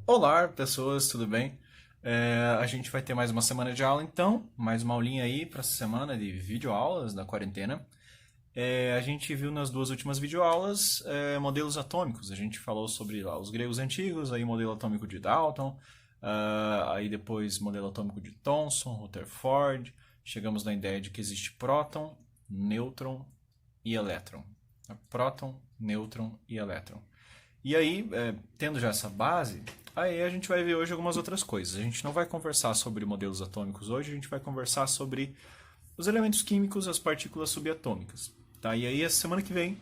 Olá, pessoas, tudo bem? A gente vai ter mais uma semana de aula, então, mais uma aulinha aí para essa semana de videoaulas da quarentena. A gente viu nas duas últimas videoaulas modelos atômicos. A gente falou sobre lá, os gregos antigos, aí modelo atômico de Dalton, aí depois modelo atômico de Thomson, Rutherford. Chegamos na ideia de que existe próton, nêutron e elétron. Próton, nêutron e elétron. E aí, tendo já essa base, aí a gente vai ver hoje algumas outras coisas. A gente não vai conversar sobre modelos atômicos hoje, a gente vai conversar sobre os elementos químicos, as partículas subatômicas. Tá? E aí, essa semana que vem,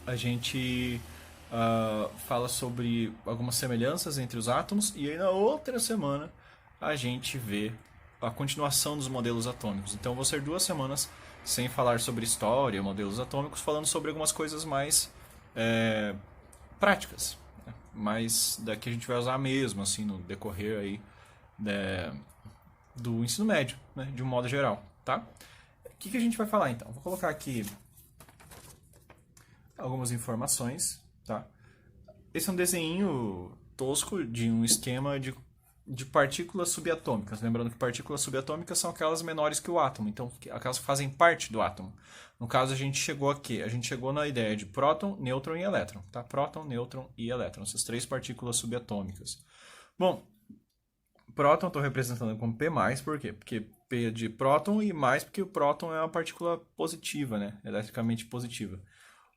a gente fala sobre algumas semelhanças entre os átomos, e aí na outra semana a gente vê a continuação dos modelos atômicos. Então, vão ser 2 semanas sem falar sobre história, modelos atômicos, falando sobre algumas coisas mais práticas, né? Mas daqui a gente vai usar mesmo, assim, no decorrer aí do ensino médio, né? De um modo geral, tá? O que a gente vai falar então? Vou colocar aqui algumas informações, tá? Esse é um desenho tosco de um esquema de partículas subatômicas. Lembrando que partículas subatômicas são aquelas menores que o átomo, então aquelas que fazem parte do átomo. No caso, a gente chegou aqui, a gente chegou na ideia de próton, nêutron e elétron. Tá? Próton, nêutron e elétron, essas três partículas subatômicas. Bom, próton estou representando como P+, por quê? Porque P é de próton e mais porque o próton é uma partícula positiva, né? Eletricamente positiva.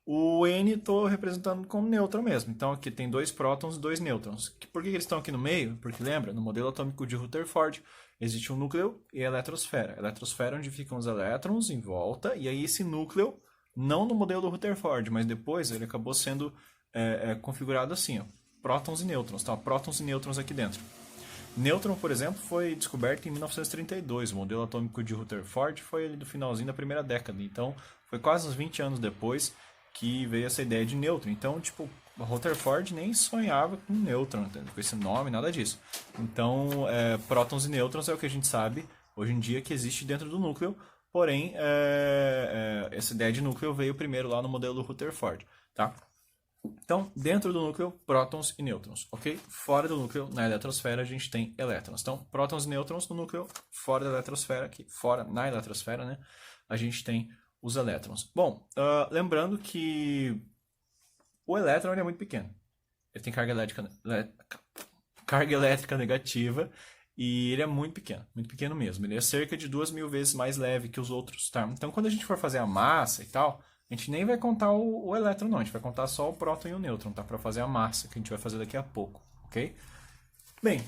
O N estou representando como nêutron mesmo. Então aqui tem 2 prótons e 2 nêutrons. Por que eles estão aqui no meio? Porque lembra, no modelo atômico de Rutherford existe um núcleo e a eletrosfera. A eletrosfera é onde ficam os elétrons em volta, e aí esse núcleo, não no modelo do Rutherford, mas depois ele acabou sendo configurado assim, ó, prótons e nêutrons, tá? Prótons e nêutrons aqui dentro. Nêutron, por exemplo, foi descoberto em 1932. O modelo atômico de Rutherford foi ali do finalzinho da primeira década. Então, foi quase uns 20 anos depois que veio essa ideia de nêutron. Então, tipo, Rutherford nem sonhava com nêutron, com esse nome, nada disso. Então, prótons e nêutrons é o que a gente sabe hoje em dia que existe dentro do núcleo. Porém, essa ideia de núcleo veio primeiro lá no modelo do Rutherford, tá? Então, dentro do núcleo, prótons e nêutrons, ok? Fora do núcleo, na eletrosfera, a gente tem elétrons. Então, prótons e nêutrons no núcleo, fora da eletrosfera, aqui fora, na eletrosfera, né? A gente tem os elétrons. Bom, lembrando que o elétron é muito pequeno. Ele tem carga elétrica negativa e ele é muito pequeno mesmo. Ele é cerca de 2.000 vezes mais leve que os outros, tá? Então, quando a gente for fazer a massa e tal, a gente nem vai contar o elétron, não. A gente vai contar só o próton e o nêutron, tá? Para fazer a massa, que a gente vai fazer daqui a pouco, ok? Bem,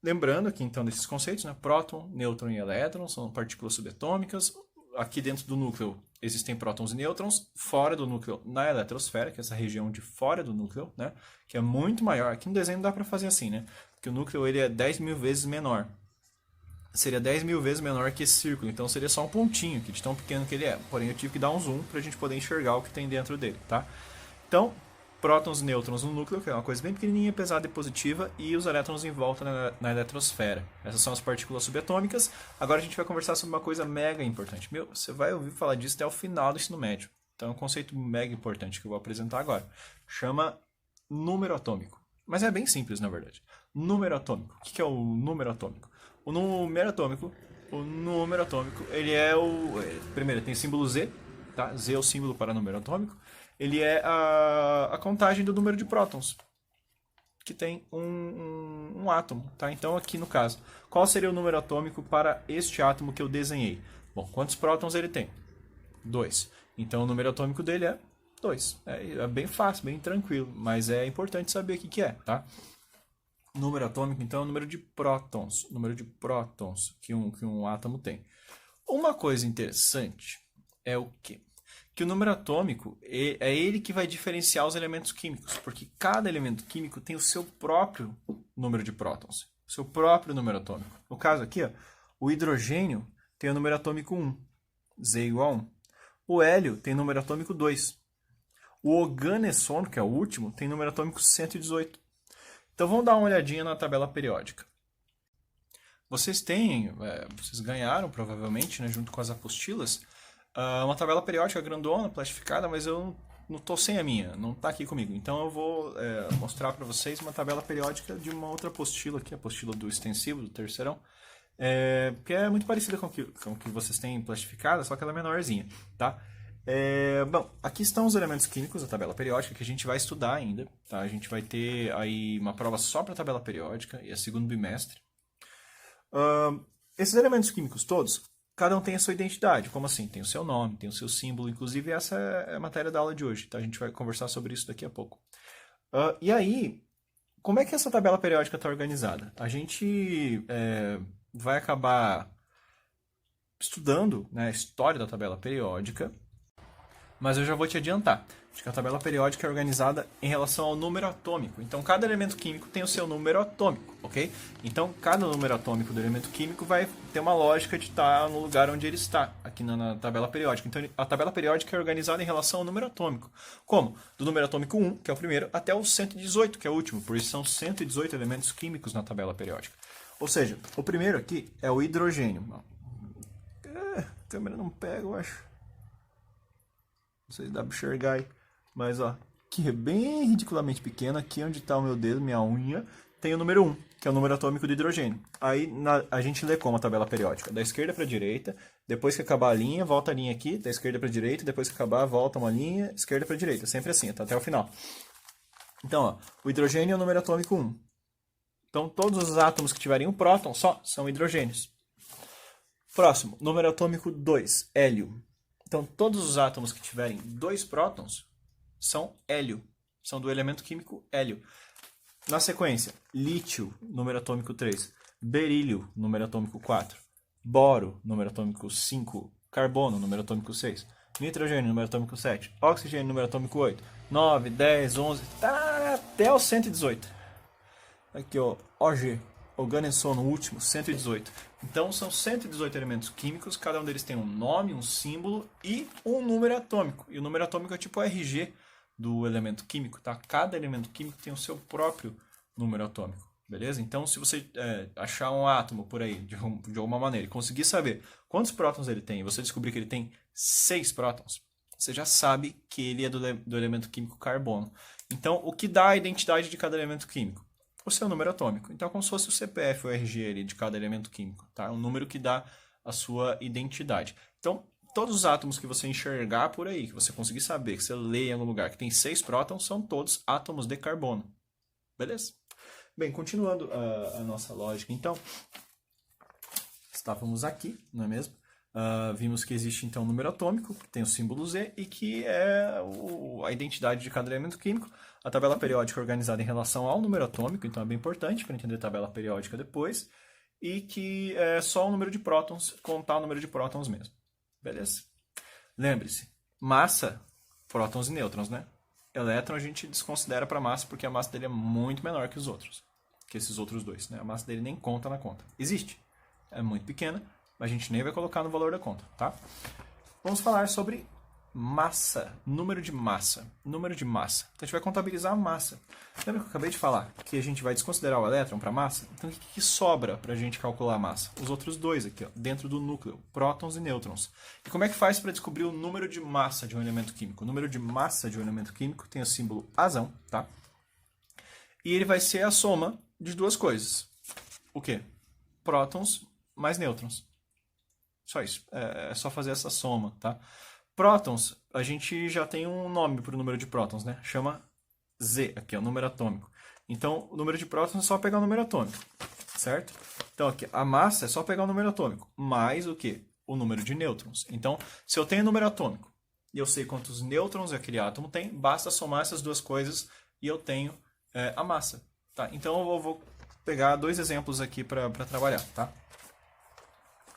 lembrando aqui então desses conceitos, né? Próton, nêutron e elétron são partículas subatômicas. Aqui dentro do núcleo existem prótons e nêutrons. Fora do núcleo, na eletrosfera, que é essa região de fora do núcleo, né? Que é muito maior. Aqui no desenho não dá para fazer assim, né? Porque o núcleo ele é 10.000 vezes menor. Seria 10.000 vezes menor que esse círculo, então seria só um pontinho, que de tão pequeno que ele é. Porém, eu tive que dar um zoom para a gente poder enxergar o que tem dentro dele, tá? Então, prótons e nêutrons no núcleo, que é uma coisa bem pequenininha, pesada e positiva, e os elétrons em volta na eletrosfera. Essas são as partículas subatômicas. Agora a gente vai conversar sobre uma coisa mega importante. Meu, você vai ouvir falar disso até o final do ensino médio. Então é um conceito mega importante que eu vou apresentar agora. Chama número atômico. Mas é bem simples, na verdade. Número atômico. O que é o número atômico? O número atômico, ele é o... Primeiro, tem o símbolo Z, tá? Z é o símbolo para número atômico. Ele é a contagem do número de prótons que tem um átomo, tá? Então, aqui no caso, qual seria o número atômico para este átomo que eu desenhei? Bom, quantos prótons ele tem? 2. Então, o número atômico dele é 2. É bem fácil, bem tranquilo, mas é importante saber o que é, tá? Número atômico, então, é o número de prótons. O número de prótons que um átomo tem. Uma coisa interessante é o quê? Que o número atômico é ele que vai diferenciar os elementos químicos, porque cada elemento químico tem o seu próprio número de prótons, o seu próprio número atômico. No caso aqui, ó, o hidrogênio tem o número atômico 1, Z igual a 1. O hélio tem número atômico 2. O oganesson, que é o último, tem número atômico 118. Então vamos dar uma olhadinha na tabela periódica. Vocês ganharam provavelmente, né, junto com as apostilas, uma tabela periódica grandona, plastificada, mas eu não tô sem a minha, não está aqui comigo. Então eu vou mostrar para vocês uma tabela periódica de uma outra apostila aqui, a apostila do extensivo, do terceirão, que é muito parecida com o que vocês têm plastificada, só que ela é menorzinha, tá? Bom, aqui estão os elementos químicos da tabela periódica que a gente vai estudar ainda, tá? A gente vai ter aí uma prova só para a tabela periódica, e é segundo bimestre. Esses elementos químicos todos, cada um tem a sua identidade. Como assim? Tem o seu nome, tem o seu símbolo. Inclusive, essa é a matéria da aula de hoje, tá? A gente vai conversar sobre isso daqui a pouco. E aí, como é que essa tabela periódica está organizada? A gente vai acabar estudando, né, a história da tabela periódica, mas eu já vou te adiantar. Acho que a tabela periódica é organizada em relação ao número atômico. Então, cada elemento químico tem o seu número atômico, ok? Então, cada número atômico do elemento químico vai ter uma lógica de estar no lugar onde ele está, aqui na tabela periódica. Então, a tabela periódica é organizada em relação ao número atômico. Como? Do número atômico 1, que é o primeiro, até o 118, que é o último. Por isso, são 118 elementos químicos na tabela periódica. Ou seja, o primeiro aqui é o hidrogênio. A câmera não pega, eu acho. Não sei se dá para enxergar aí. Mas, ó, aqui é bem ridiculamente pequeno. Aqui onde está o meu dedo, minha unha, tem o número 1, que é o número atômico do hidrogênio. Aí a gente lê como a tabela periódica. Da esquerda para a direita. Depois que acabar a linha, volta a linha aqui. Da esquerda para a direita. Depois que acabar, volta uma linha. Esquerda para a direita. Sempre assim, tá até o final. Então, ó, o hidrogênio é o número atômico 1. Então, todos os átomos que tiverem um próton só são hidrogênios. Próximo, número atômico 2, hélio. Então, todos os átomos que tiverem 2 prótons são hélio. São do elemento químico hélio. Na sequência, lítio, número atômico 3. Berílio, número atômico 4. Boro, número atômico 5. Carbono, número atômico 6. Nitrogênio, número atômico 7. Oxigênio, número atômico 8. 9, 10, 11, tá até o 118. Aqui, ó, OG, organessou no último, 118. Então, são 118 elementos químicos, cada um deles tem um nome, um símbolo e um número atômico. E o número atômico é tipo o RG do elemento químico, tá? Cada elemento químico tem o seu próprio número atômico, beleza? Então, se você achar um átomo por aí, de alguma maneira, e conseguir saber quantos prótons ele tem, e você descobrir que ele tem 6 prótons, você já sabe que ele é do elemento químico carbono. Então, o que dá a identidade de cada elemento químico? O seu número atômico. Então, é como se fosse o CPF, o RG ali de cada elemento químico, tá? Um número que dá a sua identidade. Então, todos os átomos que você enxergar por aí, que você conseguir saber, que você lê em algum lugar, que tem 6 prótons, são todos átomos de carbono. Beleza? Bem, continuando a nossa lógica, então, estávamos aqui, não é mesmo? Vimos que existe, então, um número atômico, que tem o símbolo Z, e que é a identidade de cada elemento químico. A tabela periódica é organizada em relação ao número atômico, então é bem importante para entender a tabela periódica depois. E que é só o número de prótons, contar o número de prótons mesmo. Beleza? Lembre-se, massa, prótons e nêutrons, né? Elétron a gente desconsidera para massa, porque a massa dele é muito menor que os outros. Que esses outros dois, né? A massa dele nem conta na conta. Existe. É muito pequena, mas a gente nem vai colocar no valor da conta, tá? Vamos falar sobre massa, número de massa. Número de massa. Então a gente vai contabilizar a massa. Lembra que eu acabei de falar que a gente vai desconsiderar o elétron para massa? Então o que sobra para a gente calcular a massa? Os outros dois aqui, ó, dentro do núcleo, prótons e nêutrons. E como é que faz para descobrir o número de massa de um elemento químico? O número de massa de um elemento químico tem o símbolo azão, tá? E ele vai ser a soma de duas coisas. O quê? Prótons mais nêutrons. Só isso. É só fazer essa soma, tá? Prótons, a gente já tem um nome para o número de prótons, né? Chama Z, aqui é o número atômico. Então, o número de prótons é só pegar o número atômico, certo? Então, aqui, a massa é só pegar o número atômico, mais o quê? O número de nêutrons. Então, se eu tenho o número atômico e eu sei quantos nêutrons aquele átomo tem, basta somar essas duas coisas e eu tenho a massa, tá? Então, eu vou pegar 2 exemplos aqui para trabalhar, tá?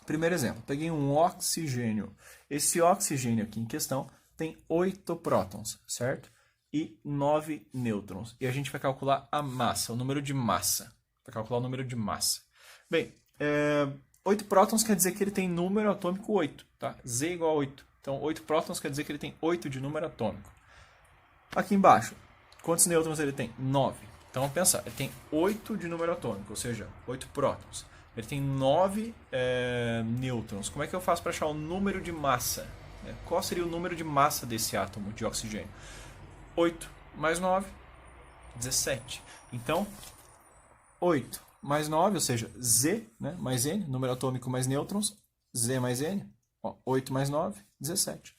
Primeiro exemplo, peguei um oxigênio. Esse oxigênio aqui em questão tem 8 prótons, certo? E 9 nêutrons. E a gente vai calcular a massa, o número de massa. Vai calcular o número de massa. Bem, 8 prótons quer dizer que ele tem número atômico 8, tá? Z igual a 8. Então, 8 prótons quer dizer que ele tem 8 de número atômico. Aqui embaixo, quantos nêutrons ele tem? 9. Então, vamos pensar, ele tem 8 de número atômico, ou seja, 8 prótons. Ele tem 9 nêutrons. Como é que eu faço para achar o número de massa? né? Qual seria o número de massa desse átomo de oxigênio? 8 mais 9, 17. Então, 8 mais 9, ou seja, Z, né, mais N, número atômico mais nêutrons, Z mais N, ó, 8 mais 9, 17.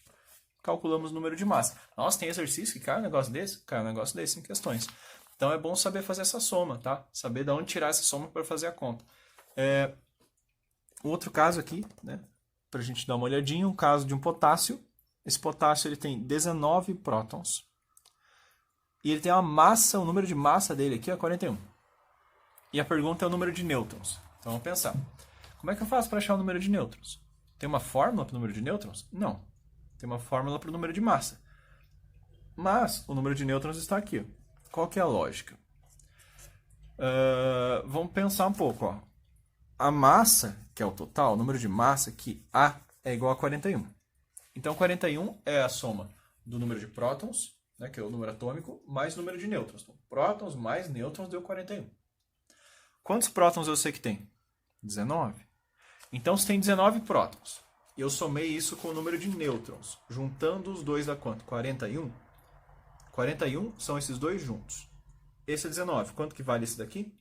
Calculamos o número de massa. Nossa, tem exercício que cai um negócio desse? Cai um negócio desse em questões. Então é bom saber fazer essa soma, tá? Saber de onde tirar essa soma para fazer a conta. Outro caso aqui, né, para a gente dar uma olhadinha, um caso de um potássio. Esse potássio ele tem 19 prótons. E ele tem uma massa, o número de massa dele aqui é 41. E a pergunta é o número de nêutrons. Então vamos pensar. Como é que eu faço para achar o número de nêutrons? Tem uma fórmula para o número de nêutrons? Não. Tem uma fórmula para o número de massa. Mas o número de nêutrons está aqui. Qual que é a lógica? Vamos pensar um pouco. Ó. A massa, que é o total, o número de massa, que A é igual a 41. Então 41 é a soma do número de prótons, né, que é o número atômico, mais o número de nêutrons. Então, prótons mais nêutrons deu 41. Quantos prótons eu sei que tem? 19. Então, se tem 19 prótons, e eu somei isso com o número de nêutrons, juntando os dois dá quanto? 41? 41 são esses dois juntos. Esse é 19. Quanto que vale esse daqui?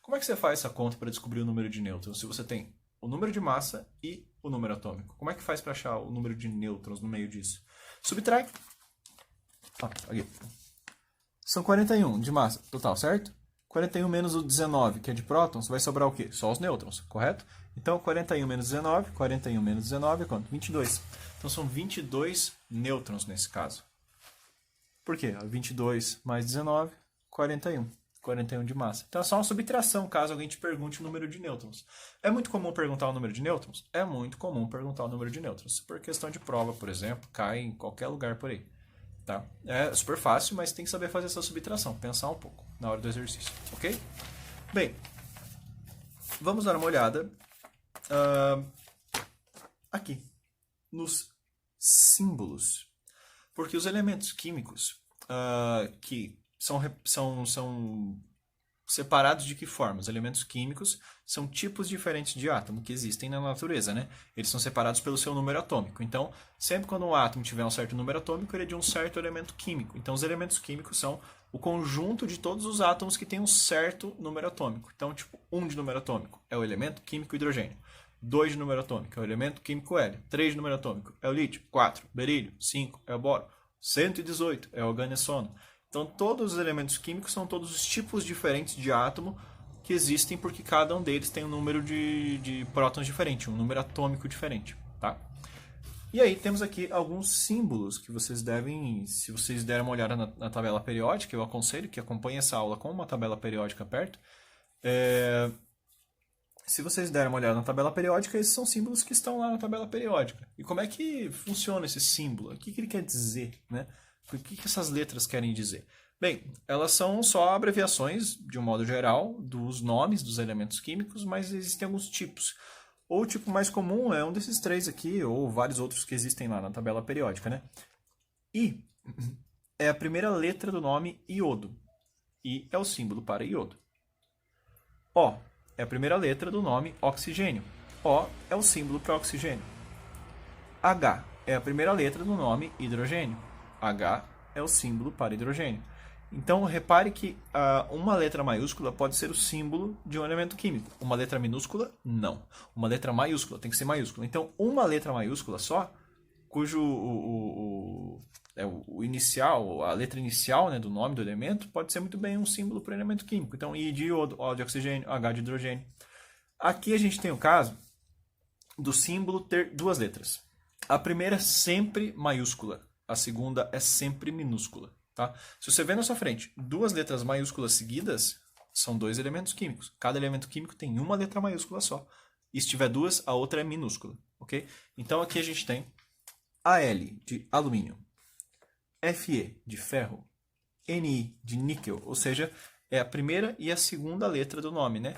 Como é que você faz essa conta para descobrir o número de nêutrons? Se você tem o número de massa e o número atômico. Como é que faz para achar o número de nêutrons no meio disso? Subtrai. Aqui. São 41 de massa total, certo? 41 menos o 19, que é de prótons, vai sobrar o quê? Só os nêutrons, correto? Então, 41 menos 19, 41 menos 19 é quanto? 22. Então, são 22 nêutrons nesse caso. Por quê? 22 mais 19, 41. 41 de massa. Então, é só uma subtração, caso alguém te pergunte o número de nêutrons. É muito comum perguntar o número de nêutrons? É muito comum perguntar o número de nêutrons. Por questão de prova, por exemplo, cai em qualquer lugar por aí. Tá? É super fácil, mas tem que saber fazer essa subtração, pensar um pouco na hora do exercício, ok? Bem, vamos dar uma olhada aqui nos símbolos, porque os elementos químicos que são separados de que forma? Os elementos químicos são tipos diferentes de átomo que existem na natureza, né? Eles são separados pelo seu número atômico. Então, sempre quando um átomo tiver um certo número atômico, ele é de um certo elemento químico. Então, os elementos químicos são o conjunto de todos os átomos que têm um certo número atômico. Então, tipo, 1 de número atômico é o elemento químico hidrogênio. 2 de número atômico é o elemento químico hélio. 3 de número atômico é o lítio. 4, berílio. 5 é o boro. 118 é o ganesono. Então, todos os elementos químicos são todos os tipos diferentes de átomo que existem, porque cada um deles tem um número de prótons diferente, um número atômico diferente. Tá? E aí temos aqui alguns símbolos que vocês devem, se vocês derem uma olhada na tabela periódica, eu aconselho que acompanhe essa aula com uma tabela periódica perto. Se vocês derem uma olhada na tabela periódica, esses são símbolos que estão lá na tabela periódica. E como é que funciona esse símbolo? O que ele quer dizer, né? O que essas letras querem dizer? Bem, elas são só abreviações, de um modo geral, dos nomes dos elementos químicos, mas existem alguns tipos. O tipo mais comum é um desses três aqui, ou vários outros que existem lá na tabela periódica, né? I é a primeira letra do nome iodo. I é o símbolo para iodo. O é a primeira letra do nome oxigênio. O é o símbolo para oxigênio. H é a primeira letra do nome hidrogênio. H é o símbolo para hidrogênio. Então, repare que uma letra maiúscula pode ser o símbolo de um elemento químico. Uma letra minúscula, não. Uma letra maiúscula tem que ser maiúscula. Então, uma letra maiúscula só, cujo o inicial, a letra inicial, né, do nome do elemento, pode ser muito bem um símbolo para o elemento químico. Então, I de iodo, O de oxigênio, H de hidrogênio. Aqui a gente tem o caso do símbolo ter duas letras. A primeira é sempre maiúscula. A segunda é sempre minúscula. Tá? Se você vê na sua frente duas letras maiúsculas seguidas, são dois elementos químicos. Cada elemento químico tem uma letra maiúscula só. E se tiver duas, a outra é minúscula. Okay? Então aqui a gente tem Al de alumínio, Fe de ferro, Ni de níquel, ou seja, é a primeira e a segunda letra do nome, né?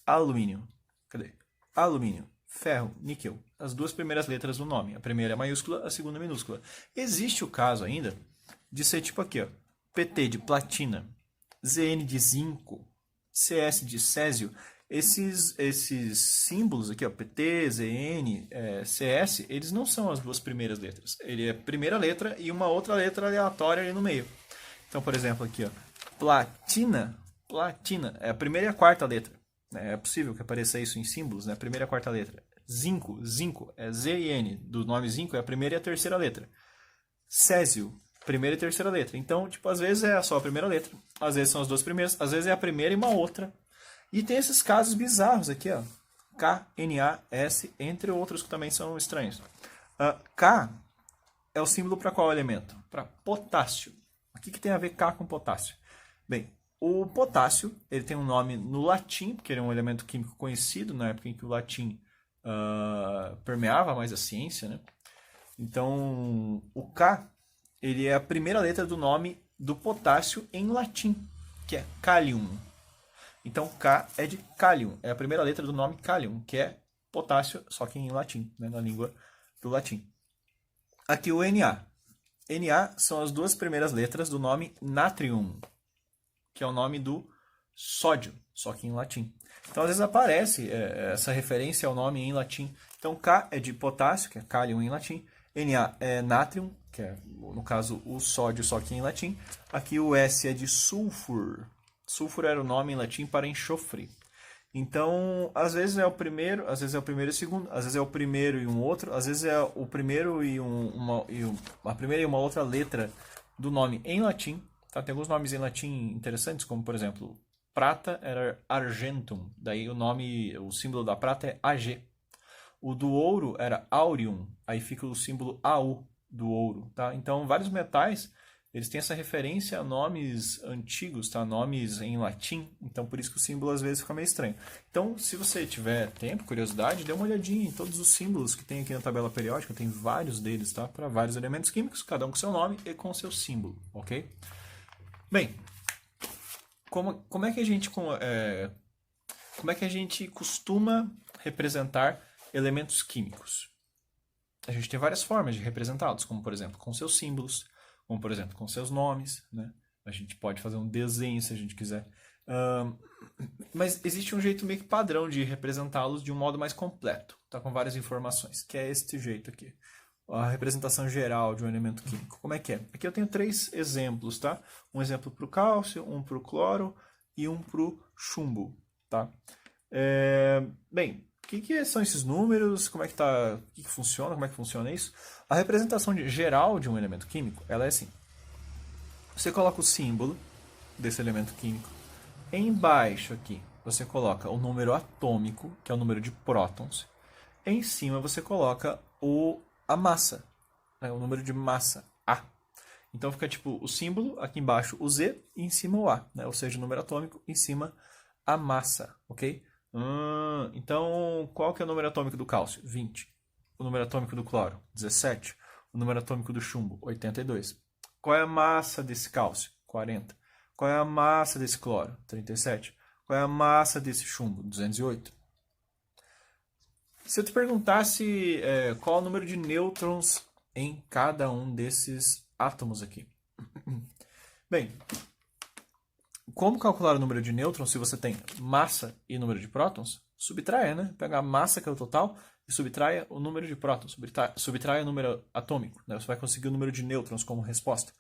Alumínio. Cadê? Alumínio, ferro, níquel. As duas primeiras letras do nome. A primeira é maiúscula, a segunda é minúscula. Existe o caso ainda de ser tipo aqui, ó, PT de platina, Zn de zinco, Cs de césio. Esses símbolos aqui, ó, PT, ZN, CS, eles não são as duas primeiras letras. Ele é a primeira letra e uma outra letra aleatória ali no meio. Então, por exemplo, aqui, ó, platina, platina, é a primeira e a quarta letra. É possível que apareça isso em símbolos, né? A primeira e a quarta letra. Zinco, zinco, é Z e N. Do nome zinco é a primeira e a terceira letra. Césio, primeira e terceira letra. Então, tipo, às vezes é só a primeira letra, às vezes são as duas primeiras, às vezes é a primeira e uma outra. E tem esses casos bizarros aqui, ó. K, N, A, S, entre outros que também são estranhos. K é o símbolo para qual elemento? Para potássio. O que tem a ver K com potássio? Bem, o potássio ele tem um nome no latim, porque ele é um elemento químico conhecido na época em que o latim permeava mais a ciência, né? Então, o K ele é a primeira letra do nome do potássio em latim, que é Kalium. Então, K é de Kalium, é a primeira letra do nome Kalium, que é potássio, só que em latim, né, na língua do latim. Aqui o Na. Na são as duas primeiras letras do nome Natrium, que é o nome do sódio, só que em latim. Então, às vezes aparece essa referência ao nome em latim. Então, K é de potássio, que é Kalium em latim. Na é Natrium, que é, no caso, o sódio, só que em latim. Aqui o S é de sulfur. Sulfur era o nome em latim para enxofre. Então, às vezes é o primeiro, às vezes é o primeiro e o segundo, às vezes é o primeiro e um outro, às vezes é o primeiro e a primeira e uma outra letra do nome em latim. Tá? Tem alguns nomes em latim interessantes, como por exemplo, prata era argentum, daí o símbolo da prata é AG. O do ouro era aureum, aí fica o símbolo AU do ouro. Tá? Então, vários metais eles têm essa referência a nomes antigos, tá? Nomes em latim, então por isso que o símbolo às vezes fica meio estranho. Então, se você tiver tempo, curiosidade, dê uma olhadinha em todos os símbolos que tem aqui na tabela periódica, tem vários deles, tá? Para vários elementos químicos, cada um com seu nome e com seu símbolo, ok? Bem, como é que a gente costuma representar elementos químicos? A gente tem várias formas de representá-los, como por exemplo, com seus símbolos, como, por exemplo, com seus nomes, né? A gente pode fazer um desenho se a gente quiser. Mas existe um jeito meio que padrão de representá-los de um modo mais completo, tá? Com várias informações, que é este jeito aqui. A representação geral de um elemento químico. Como é que é? Aqui eu tenho 3 exemplos, tá? Um exemplo para o cálcio, um para o cloro e um para o chumbo, tá? Bem, o que são esses números? Como é que tá? O que funciona? Como é que funciona isso? A representação geral de um elemento químico, ela é assim. Você coloca o símbolo desse elemento químico. Embaixo aqui, você coloca o número atômico, que é o número de prótons. Em cima você coloca a massa, né? O número de massa, A. Então fica tipo o símbolo, aqui embaixo o Z e em cima o A, né? Ou seja, o número atômico, em cima a massa, ok? Então, qual que é o número atômico do cálcio? 20. O número atômico do cloro? 17. O número atômico do chumbo? 82. Qual é a massa desse cálcio? 40. Qual é a massa desse cloro? 37. Qual é a massa desse chumbo? 208. Se eu te perguntasse qual é o número de nêutrons em cada um desses átomos aqui? Bem, como calcular o número de nêutrons se você tem massa e número de prótons? Subtraia, né? Pega a massa, que é o total, e subtraia o número de prótons. Subtraia o número atômico, né? Você vai conseguir o número de nêutrons como resposta.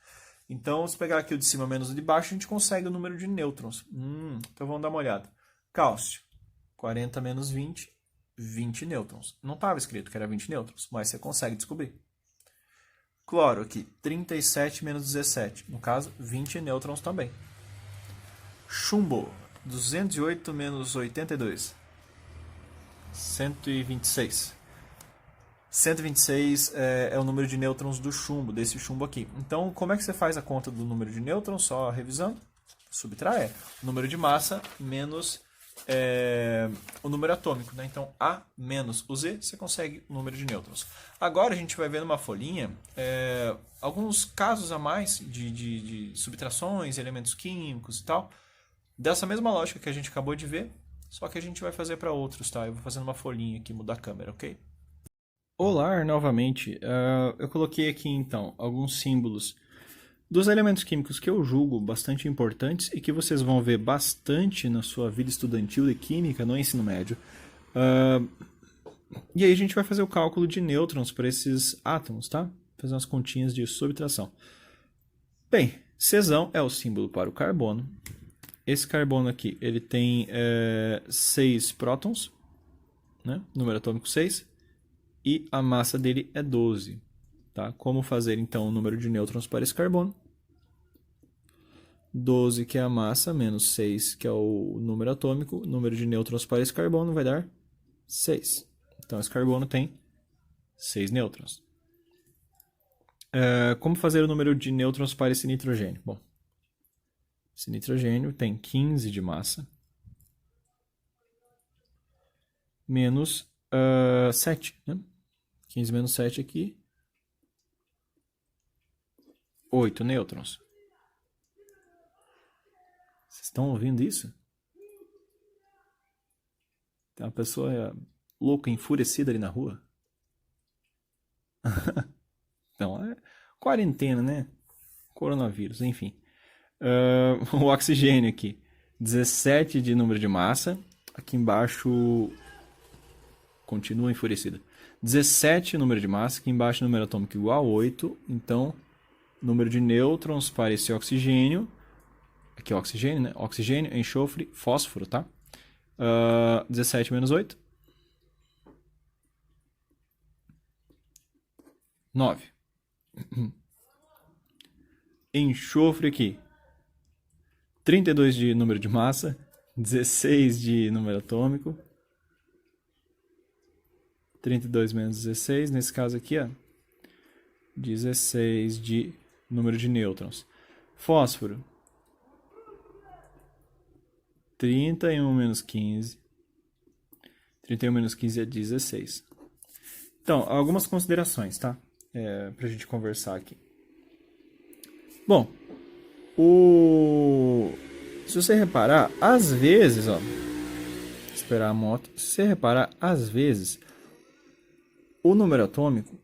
Então, se pegar aqui o de cima menos o de baixo, a gente consegue o número de nêutrons. Então, vamos dar uma olhada. Cálcio, 40 menos 20, 20 nêutrons. Não estava escrito que era 20 nêutrons, mas você consegue descobrir. Cloro aqui, 37 menos 17. No caso, 20 nêutrons também. Chumbo, 208 menos 82. 126. 126 é o número de nêutrons do chumbo, desse chumbo aqui. Então, como é que você faz a conta do número de nêutrons? Só revisando. Subtrai o número de massa menos o número atômico, né? Então, A menos o Z, você consegue o número de nêutrons. Agora, a gente vai ver numa folhinha alguns casos a mais de subtrações, elementos químicos e tal. Dessa mesma lógica que a gente acabou de ver, só que a gente vai fazer para outros, tá? Eu vou fazendo uma folhinha aqui, mudar a câmera, ok? Olá, novamente. Eu coloquei aqui, então, alguns símbolos Dos elementos químicos que eu julgo bastante importantes e que vocês vão ver bastante na sua vida estudantil de química no ensino médio. E aí a gente vai fazer o cálculo de nêutrons para esses átomos, tá? Fazer umas continhas de subtração. Bem, Czão é o símbolo para o carbono. Esse carbono aqui, ele tem 6 prótons, né? Número atômico 6, e a massa dele é 12. Tá? Como fazer então o número de nêutrons para esse carbono? 12, que é a massa, menos 6, que é o número atômico. O número de nêutrons para esse carbono vai dar 6. Então, esse carbono tem 6 nêutrons. Como fazer o número de nêutrons para esse nitrogênio? Bom, esse nitrogênio tem 15 de massa, menos 7. Né? 15 menos 7 aqui, 8 nêutrons. Vocês estão ouvindo isso? Tem uma pessoa louca, enfurecida ali na rua. Então, é quarentena, né? Coronavírus, enfim. O oxigênio aqui. 17 de número de massa. Aqui embaixo continua enfurecida. 17 número de massa. Aqui embaixo número atômico igual a 8. Então, número de nêutrons para esse oxigênio. Aqui é oxigênio, né? Oxigênio, enxofre, fósforo, tá? 17 menos 8. 9. Enxofre aqui. 32 de número de massa. 16 de número atômico. 32 menos 16. Nesse caso aqui, ó. 16 de número de nêutrons. Fósforo. 31 menos 15. 31 menos 15 é 16. Então, algumas considerações, tá? Pra gente conversar aqui. Bom, se você reparar, às vezes, ó, esperar a moto, se você reparar, às vezes, o número atômico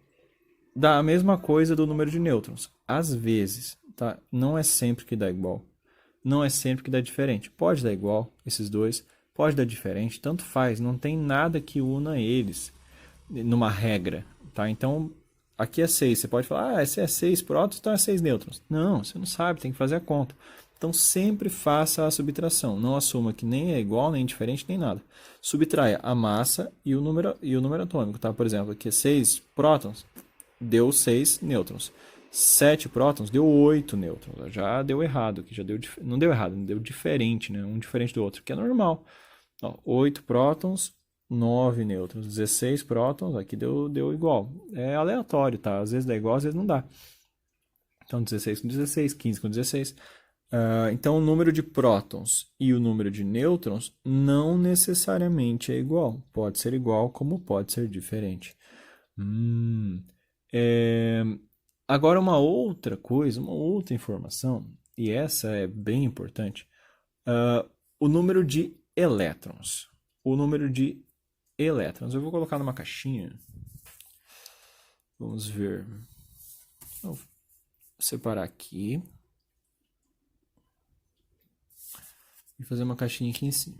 dá a mesma coisa do número de nêutrons. Às vezes, tá? Não é sempre que dá igual. Não é sempre que dá diferente. Pode dar igual, esses dois, pode dar diferente, tanto faz. Não tem nada que una eles numa regra, tá? Então, aqui é 6. Você pode falar, esse é 6 prótons, então é 6 nêutrons. Não, você não sabe, tem que fazer a conta. Então, sempre faça a subtração. Não assuma que nem é igual, nem diferente, nem nada. Subtraia a massa e o número atômico, tá? Por exemplo, aqui é 6 prótons, deu 6 nêutrons. 7 prótons deu 8 nêutrons. Já deu errado aqui, não deu errado, deu diferente, né? Um diferente do outro, que é normal. Ó, 8 prótons, 9 nêutrons. 16 prótons, aqui deu igual. É aleatório, tá? Às vezes dá igual, às vezes não dá. Então, 16 com 16, 15 com 16. Então, o número de prótons e o número de nêutrons não necessariamente é igual. Pode ser igual, como pode ser diferente. Agora, uma outra coisa, uma outra informação, e essa é bem importante, o número de elétrons. O número de elétrons. Eu vou colocar numa caixinha. Vamos ver. Vou separar aqui. E fazer uma caixinha aqui em cima.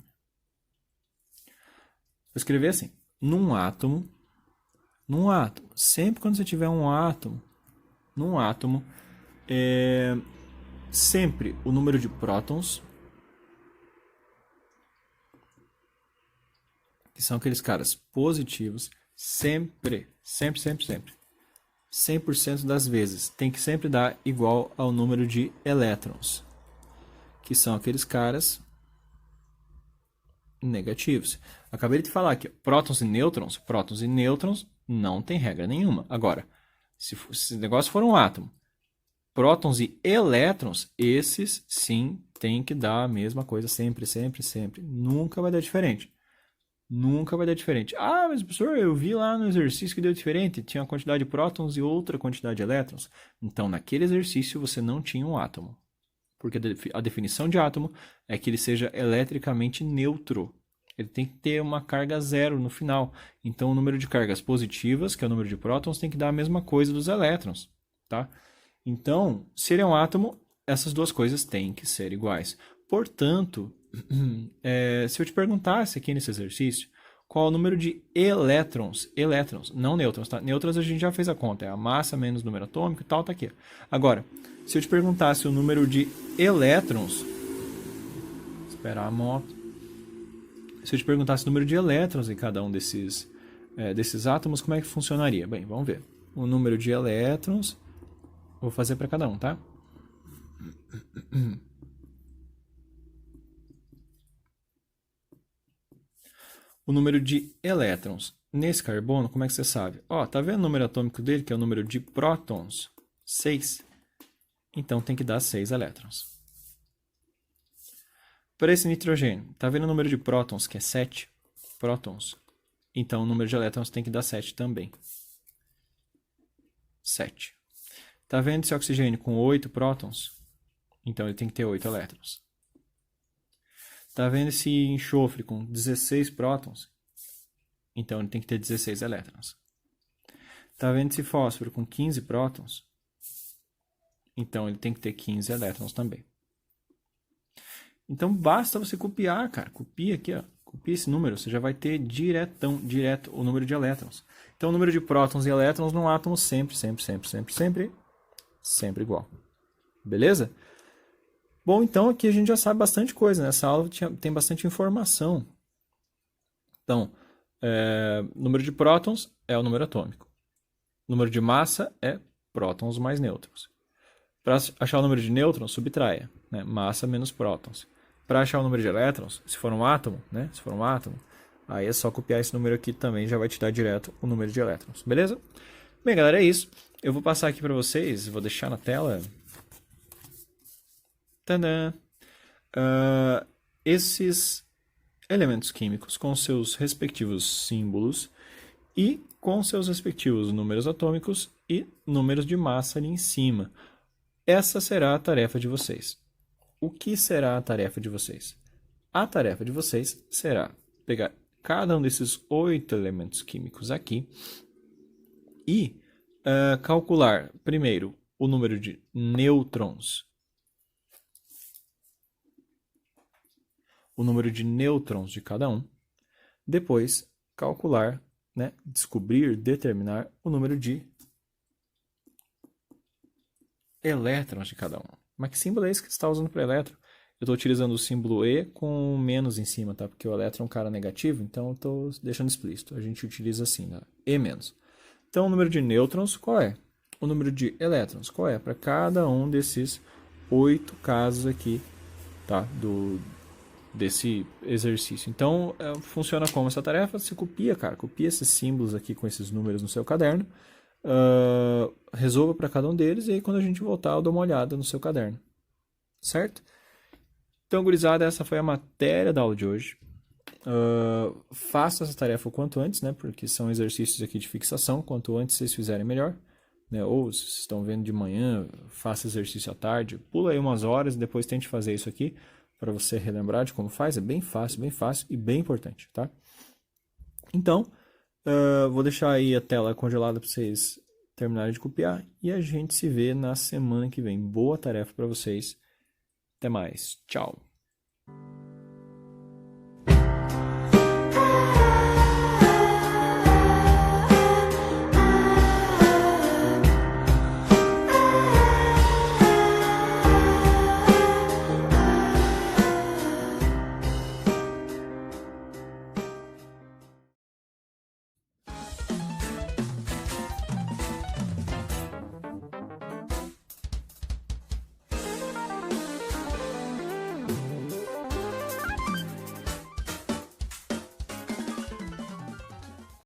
Vou escrever assim. Num átomo, sempre quando você tiver um átomo, num átomo, sempre o número de prótons, que são aqueles caras positivos, sempre, 100% das vezes, tem que sempre dar igual ao número de elétrons, que são aqueles caras negativos. Acabei de falar que prótons e nêutrons não tem regra nenhuma. Agora, se o negócio for um átomo, prótons e elétrons, esses sim tem que dar a mesma coisa sempre. Nunca vai dar diferente. Ah, mas professor, eu vi lá no exercício que deu diferente. Tinha uma quantidade de prótons e outra quantidade de elétrons. Então, naquele exercício, você não tinha um átomo. Porque a definição de átomo é que ele seja eletricamente neutro. Ele tem que ter uma carga zero no final. Então, o número de cargas positivas, que é o número de prótons, tem que dar a mesma coisa dos elétrons. Tá? Então, se ele é um átomo, essas duas coisas têm que ser iguais. Portanto, se eu te perguntasse aqui nesse exercício, qual é o número de elétrons, não nêutrons, tá? Nêutrons a gente já fez a conta, é a massa menos o número atômico e tal, tá aqui. Agora, se eu te perguntasse o número de elétrons, esperar a moto. Se eu te perguntasse o número de elétrons em cada um desses átomos, como é que funcionaria? Bem, vamos ver. O número de elétrons, vou fazer para cada um, tá? O número de elétrons nesse carbono, como é que você sabe? Ó, tá vendo o número atômico dele, que é o número de prótons? 6. Então tem que dar 6 elétrons. Para esse nitrogênio, tá vendo o número de prótons, que é 7 prótons? Então o número de elétrons tem que dar 7 também. 7. Tá vendo esse oxigênio com 8 prótons? Então ele tem que ter 8 elétrons. Tá vendo esse enxofre com 16 prótons? Então ele tem que ter 16 elétrons. Tá vendo esse fósforo com 15 prótons? Então ele tem que ter 15 elétrons também. Então basta você copiar, cara. Copia aqui, ó. Copia esse número, você já vai ter direto o número de elétrons. Então o número de prótons e elétrons num átomo sempre igual. Beleza? Bom, então aqui a gente já sabe bastante coisa, né? Essa aula tem bastante informação. Então, número de prótons é o número atômico. Número de massa é prótons mais nêutrons. Para achar o número de nêutrons, subtraia, né? Massa menos prótons. Para achar o número de elétrons, se for um átomo, né? Se for um átomo, aí é só copiar esse número aqui também, já vai te dar direto o número de elétrons, beleza? Bem, galera, é isso. Eu vou passar aqui para vocês, vou deixar na tela. Tadã! Esses elementos químicos com seus respectivos símbolos e com seus respectivos números atômicos e números de massa ali em cima. Essa será a tarefa de vocês. O que será a tarefa de vocês? A tarefa de vocês será pegar cada um desses 8 elementos químicos aqui e calcular, primeiro, o número de nêutrons. O número de nêutrons de cada um. Depois, calcular, né, descobrir, determinar o número de elétrons de cada um. Mas que símbolo é esse que você está usando para elétron? Eu estou utilizando o símbolo E com menos em cima, tá? Porque o elétron é um cara negativo, então eu estou deixando explícito. A gente utiliza assim, né? E menos. Então, o número de nêutrons, qual é? O número de elétrons, qual é? Para cada um desses 8 casos aqui, tá? Desse exercício. Então, funciona como essa tarefa? Você copia, cara. Copia esses símbolos aqui com esses números no seu caderno. Resolva para cada um deles e aí quando a gente voltar eu dou uma olhada no seu caderno. Certo? Então, gurizada, essa foi a matéria da aula de hoje. Faça essa tarefa o quanto antes, né? Porque são exercícios aqui de fixação. Quanto antes vocês fizerem, melhor. Né? Ou se vocês estão vendo de manhã, faça exercício à tarde. Pula aí umas horas e depois tente fazer isso aqui para você relembrar de como faz. É bem fácil e bem importante, tá? Então, vou deixar aí a tela congelada para vocês terminarem de copiar e a gente se vê na semana que vem. Boa tarefa para vocês. Até mais. Tchau.